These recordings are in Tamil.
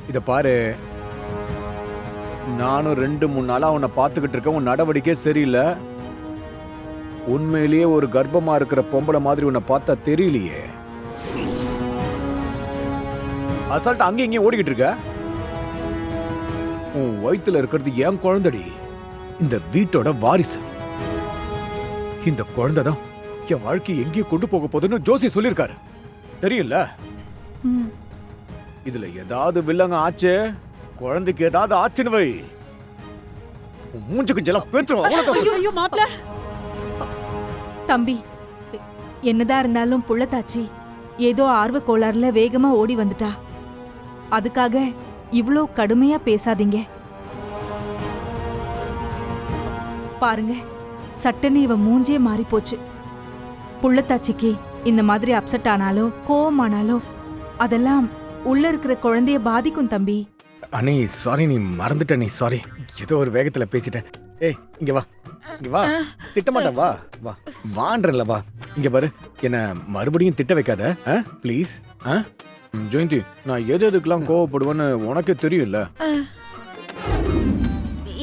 இத பாரு, நானும் 2-3 நாளா உன்னை பார்த்துக்கிட்டு இருக்கேன். உன் நடவடிக்கை சரியில்லை. உண்மையிலேயே ஒரு கர்ப்பமா இருக்கிற பொம்பளை மாதிரி உன்னை பார்த்தா தெரியலையே. அசால்ட்டா அங்கேயும் இங்கேயும் ஓடிக்கிட்டு இருக்க. உன் வயித்துல இருக்கிறது என் குழந்தைடி, இந்த வீட்டோட வாரிசு. இந்த குழந்தை தான் என் வாழ்க்கையை எங்கேயோ கொண்டு போக போகுதுன்னு ஜோசி சொல்லியிருக்காரு. தெரியல. இதுல ஏதாவது வில்லங்க ஆச்சு, குழந்தைக்கு ஏதாவது ஆச்சுன்னு வை, மூஞ்சு குஞ்செல்லாம் பேத்துரும். ஐயோ மாப்ள, தம்பி, என்னதான் இருந்தாலும் புள்ளத்தாச்சி ஏதோ ஆர்வ கோளாறுல வேகமா ஓடி வந்துட்டா. அதுக்காக இவ்ளோ கடுமையா பேசாதீங்க. பாருங்க, சட்டுன்னு இவ மூஞ்சே மாறி போச்சு. புள்ளத்தாச்சிக்கு இந்த மாதிரி அப்செட் ஆனாலோ கோவமானாலோ அதெல்லாம் உள்ள இருக்கிற குழந்தைய பாதிக்கும் தம்பி. அண்ணி சாரி, நீ மறந்துட்ட. நீ சாரி, ஏதோ ஒரு வேகத்துல பேசிட்டேன். ஏய் இங்க வா, இங்க வா. திட்டமாட்டா, வா வா வான்றல, வா. இங்க பாரு, என்ன மறுபடியும் திட்ட வைக்காத ப்ளீஸ். ஜெயந்தி, நான் எது எதுக்கெல்லாம் கோவப்படுவேன்னு உனக்கே தெரியும்ல.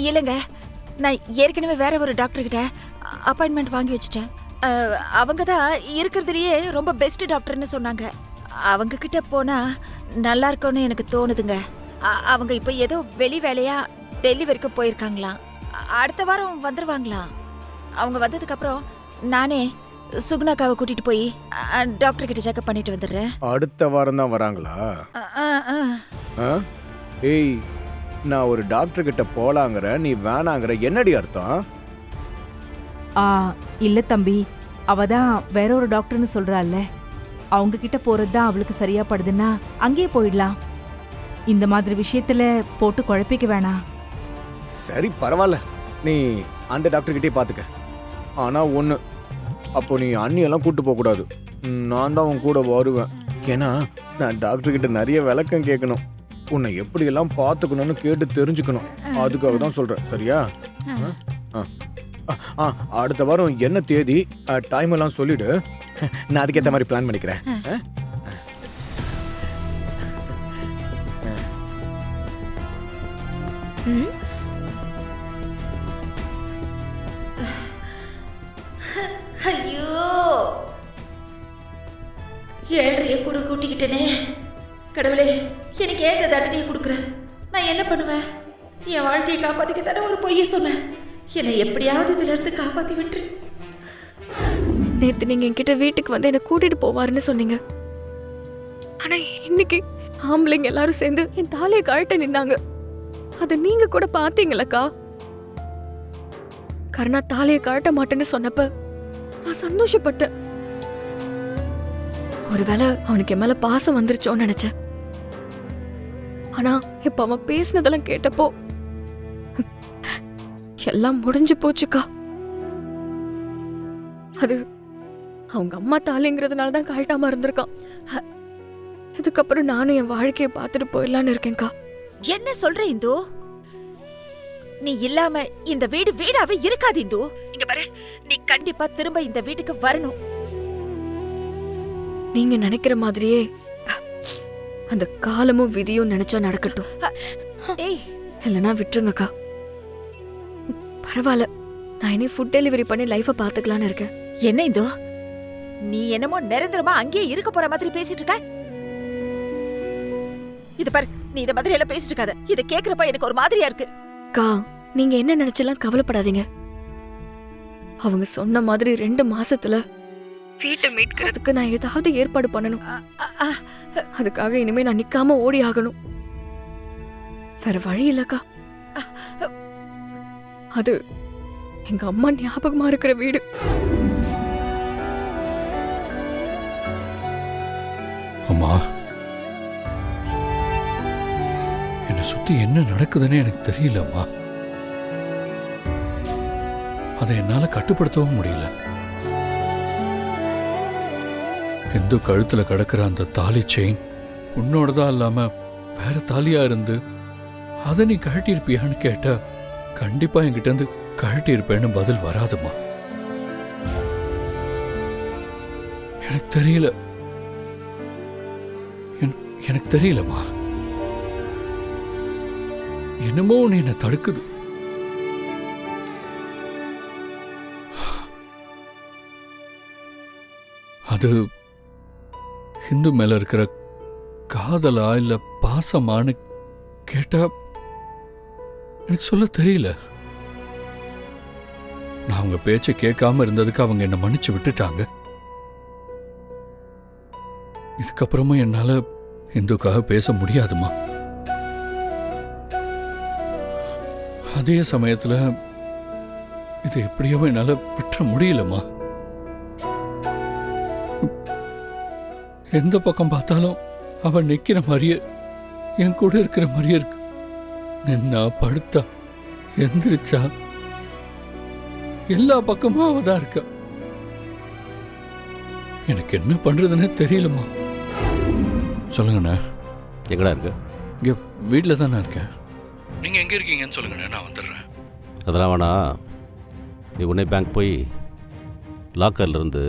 இல்லைங்க, நான் ஏற்கனவே வேற ஒரு டாக்டர் கிட்ட அப்பாயின்மெண்ட் வாங்கி வச்சுட்டேன். அவங்க தான் இருக்கிறதுலயே ரொம்ப பெஸ்ட் டாக்டர்னு சொன்னாங்க. அவங்க கிட்ட போனா நல்லா இருக்கும்னு எனக்கு தோணுதுங்க. அவங்க இப்போ ஏதோ வெளி வேலையா டெல்லி வரைக்கும் போயிருக்காங்களாம். அடுத்த வாரம் வந்துருவாங்களாம். அவங்க வந்ததுக்கு அப்புறம் நானே சுகுணாக்காவை கூட்டிட்டு போய் டாக்டர் கிட்ட செக்அப் பண்ணிட்டு வந்துடுறேன். அடுத்த வாரம் தான் வராங்களா? ஏய், நான் ஒரு டாக்டர் கிட்ட போலாங்கிற, நீ வேணாங்கிற, என்னடி அர்த்தம்? இல்ல தம்பி, அவதான் வேற ஒரு டாக்டர்னு சொல்றாள்ல, அவங்க கிட்ட போறதுதான் அவளுக்கு சரியா படுதுன்னா அங்கேயே போயிடலாம். இந்த மாதிரி விஷயத்துல போட்டு குழப்பிக்க வேணாம். சரி பரவாயில்ல, நீ அந்த டாக்டர் கிட்டே பாத்துக்க. ஆனா ஒண்ணு, அப்போ நீ அண்ணியெல்லாம் கூட்டு போக கூடாது. நான் தான் உன் கூட வருவேன். ஏன்னா நான் டாக்டர் கிட்ட நிறைய விளக்கம் கேட்கணும். உன்னை எப்படியெல்லாம் பார்த்துக்கணும்னு கேட்டு தெரிஞ்சுக்கணும். அதுக்காக தான் சொல்றேன், சரியா? அடுத்த வாரம் என்ன தேதி, டைம் எல்லாம் சொல்லிடு. நான் அதுக்கேற்ற மாதிரி பிளான் பண்ணிக்கிறேன். ஐயோ, 7:30 கூட கூட்டிக்கிட்டேனே. கடவுளே, எனக்கு ஏன் இந்த தண்டனையை கொடுக்குற? நான் என்ன பண்ணுவேன்? என் வாழ்க்கையை காப்பாத்திக்க தானே ஒரு பொய்ய சொன்னேன். என்னை எப்படியாவது இதுல இருந்து காப்பாத்தி விட்டுரு. நேத்து நீங்க என்கிட்ட வீட்டுக்கு வந்து என்ன கூட்டிட்டு போவாருன்னு சொன்னீங்க. ஆனா இன்னைக்கு ஆம்பளைங்க எல்லாரும் சேர்ந்து என் தாலியை கழட்ட நின்னாங்க. அத நீங்க கூட பாத்தீங்களக்கா? கருணா தாலியை கழட்ட மாட்டேன்னு சொன்னப்ப நான் சந்தோஷப்பட்டேன். ஒருவேளை அவனுக்கு என் மேல பாசம் வந்துருச்சோன்னு நினைச்சேன். ஆனா இப்ப அவன் பேசினதெல்லாம் கேட்டப்போ எல்லாம் முடிஞ்சு போச்சுக்கா. அது அவங்க அம்மா தாலிங்கிறதுனாலதான் கழட்டாம இருந்திருக்கான். இதுக்கப்புறம் நானும் என் வாழ்க்கையை பார்த்துட்டு போயிடலான்னு இருக்கேன்க்கா. என்ன சொல்ற இந்து? நீ இல்லாம இந்த வீடு வீடாவே இருக்காது இந்து. இங்க பாரு, நீ கண்டிப்பா திரும்ப இந்த வீட்டுக்கு வரணும். நீங்க நினைக்கிற மாதிரியே அந்த காலமும் விதியும் நினைச்சா நடக்கட்டும். ஏய், இல்லைன்னா விட்டுருங்கக்கா. பரவாயில்ல, நான் இனி ஃபுட் டெலிவரி பண்ணி லைஃபை பாத்துக்கலான்னு இருக்கேன். என்ன இந்து, நீ என்னமோ நிரந்தரமா அங்கேயே இருக்க போற மாதிரி பேசிட்டு இருக்க. இது பாரு, நீ இத மாதிரி எல்லாம் பேசிட்டு இருக்காத. இத கேக்குறப்ப எனக்கு ஒரு மாதிரியா இருக்கு. அக்கா, நீங்க என்ன நினைச்செல்லாம் கவலைப்படாதீங்க. அவங்க சொன்ன மாதிரி 2 மாசத்துல வீட்டை மீட்கிறதுக்கு நான் ஏதாவது ஏற்பாடு பண்ணணும். அதுக்காக இனிமே நான் நிக்காம ஓடி ஆகணும். வேற வழி இல்லக்கா. அது எங்க அம்மா ஞாபகமா இருக்கிற வீடு. அம்மா, என்னை சுத்தி என்ன நடக்குதுன்னு எனக்கு தெரியலம்மா. அதை என்னால கட்டுப்படுத்தவும் முடியல. இந்து கழுத்துல கிடக்கிற அந்த தாலி செயின் உன்னோடதா இல்லாம வேற தாலியா இருந்து அதை நீ கழட்டியிருப்பியான்னு கேட்டா கண்டிப்பா என்கிட்ட இருந்து கழட்டியிருப்பேன்னு பதில் வராதுமா. எனக்கு தெரியல, எனக்கு தெரியலம்மா. என்னமோ ஒன்று என்னை தடுக்குது. அது ஹிந்து மேல இருக்கிற காதலா இல்ல பாசமான்னு கேட்டா எனக்கு சொல்ல தெரியல. நான் அவங்க பேச்சை கேட்காம இருந்ததுக்கு அவங்க என்னை மன்னிச்சு விட்டுட்டாங்க. இதுக்கப்புறமா என்னால ஹிந்துக்காக பேச முடியாதுமா. அதே சமயத்துல இதை எப்படியோ என்னால விட்டுற முடியலம்மா. எந்த பக்கம் பார்த்தாலும் அவன் நிக்கிற மாதிரியே என் கூட இருக்கிற மாதிரியே இருக்கு. நின்னா படுத்தா எந்திரிச்சா எல்லா பக்கமும் அவதான் இருக்கா. எனக்கு என்ன பண்றதுன்னே தெரியலம்மா. சொல்லுங்கண்ணா. எங்கடா இருக்கு? இங்க வீட்டில் தானே இருக்கேன். நீங்க எங்க இருக்கீங்கன்னு சொல்லுங்கண்ணா, நான் வந்துடுறேன். அதெல்லாம் வேணா, நீ உடனே பேங்க் போய் லாக்கர்ல இருந்து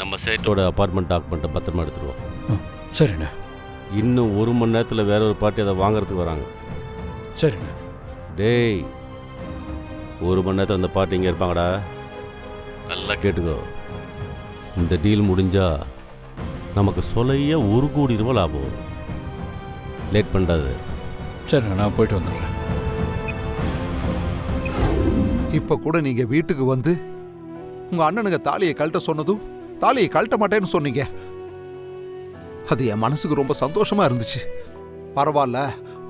நம்ம சேட்டோட அப்பார்ட்மெண்ட் டாக்குமெண்ட்டை பத்திரமா எடுத்துருவோம். சரிண்ணா. இன்னும் 1 மணி நேரத்தில் வேற ஒரு பார்ட்டி அதை வாங்குறதுக்கு வராங்க. சரிண்ணா. டேய், 1 மணி நேரத்தில் அந்த பார்ட்டி இங்கே இருப்பாங்கடா. நல்லா கேட்டுக்கோ. இந்த டீல் முடிஞ்சா நமக்கு சொல்லைய 1 கோடி ரூபாய் லாபம். லேட் பண்ணுறது. சரிண்ணா, நான் போயிட்டு வந்துடுறேன். இப்ப கூட நீங்க வீட்டுக்கு வந்து உங்க அண்ணனுங்க தாலியை கழட்ட சொன்னதும் தாலியை கழட்ட மாட்டேன்னு சொன்னீங்க. அது என் மனசுக்கு ரொம்ப சந்தோஷமா இருந்துச்சு. பரவாயில்ல,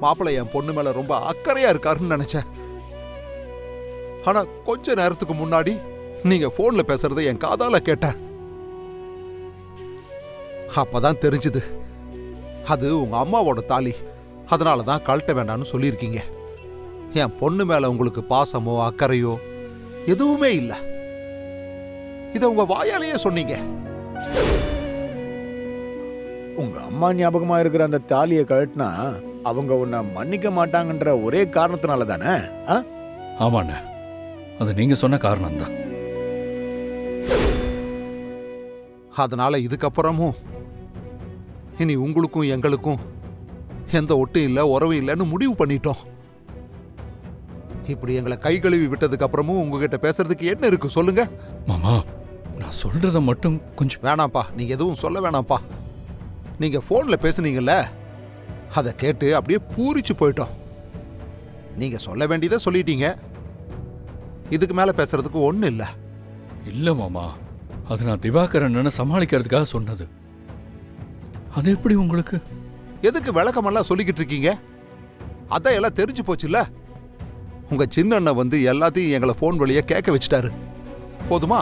மாப்பிள்ளை என் பொண்ணு மேல ரொம்ப அக்கறையா இருக்காருன்னு நினைச்சேன். ஆனா கொஞ்ச நேரத்துக்கு முன்னாடி நீங்க போன்ல பேசுறதை என் காதால கேட்டேன். அப்பதான் தெரிஞ்சுது அது உங்க அம்மாவோட தாலி. அதனாலதான் கழட்ட வேண்டாம்னு சொல்லியிருக்கீங்க. என் பொண்ணு மேல உங்களுக்கு பாசமோ அக்கறையோ எதுவுமே இல்லை. இதை உங்க வாயாலேயே சொன்னீங்க. உங்க அம்மா ஞாபகமா இருக்கிற அந்த தாலியை கழட்டினா அவங்க உன்னை மன்னிக்க மாட்டாங்கன்ற ஒரே காரணத்தினால தானே? ஆமாண்ணா, அது நீங்க சொன்ன காரணம் தான். அதனால இதுக்கப்புறமும் இனி உங்களுக்கும் எங்களுக்கும் எந்த ஒட்டும் இல்லை, உறவும் இல்லைன்னு முடிவு பண்ணிட்டோம். இப்படி எங்களை கை கழுவி விட்டதுக்கு அப்புறமும் உங்ககிட்ட பேசுறதுக்கு என்ன இருக்கு சொல்லுங்க? மாமா, நான் சொல்றத மட்டும் கொஞ்சம். வேணாம்ப்பா, நீங்க எதுவும் சொல்ல வேணாம்ப்பா. நீங்க போன்ல பேசுனீங்கல்ல, அதை கேட்டு அப்படியே பூரிச்சு போயிட்டோம். நீங்க சொல்ல வேண்டியதை சொல்லிட்டீங்க. இதுக்கு மேல பேசுறதுக்கு ஒண்ணு இல்ல. இல்ல மாமா, அது நான் திவாகரன் சமாளிக்கிறதுக்காக சொன்னது. அது எப்படி உங்களுக்கு? எதுக்கு விளக்கமெல்லாம் சொல்லிக்கிட்டு இருக்கீங்க? அதான் எல்லாம் தெரிஞ்சு போச்சுல்ல. உங்க சின்ன அண்ணன் வந்து எல்லாத்தையும் எங்களை போன் வழியா கேட்க வச்சுட்டாரு. போதுமா?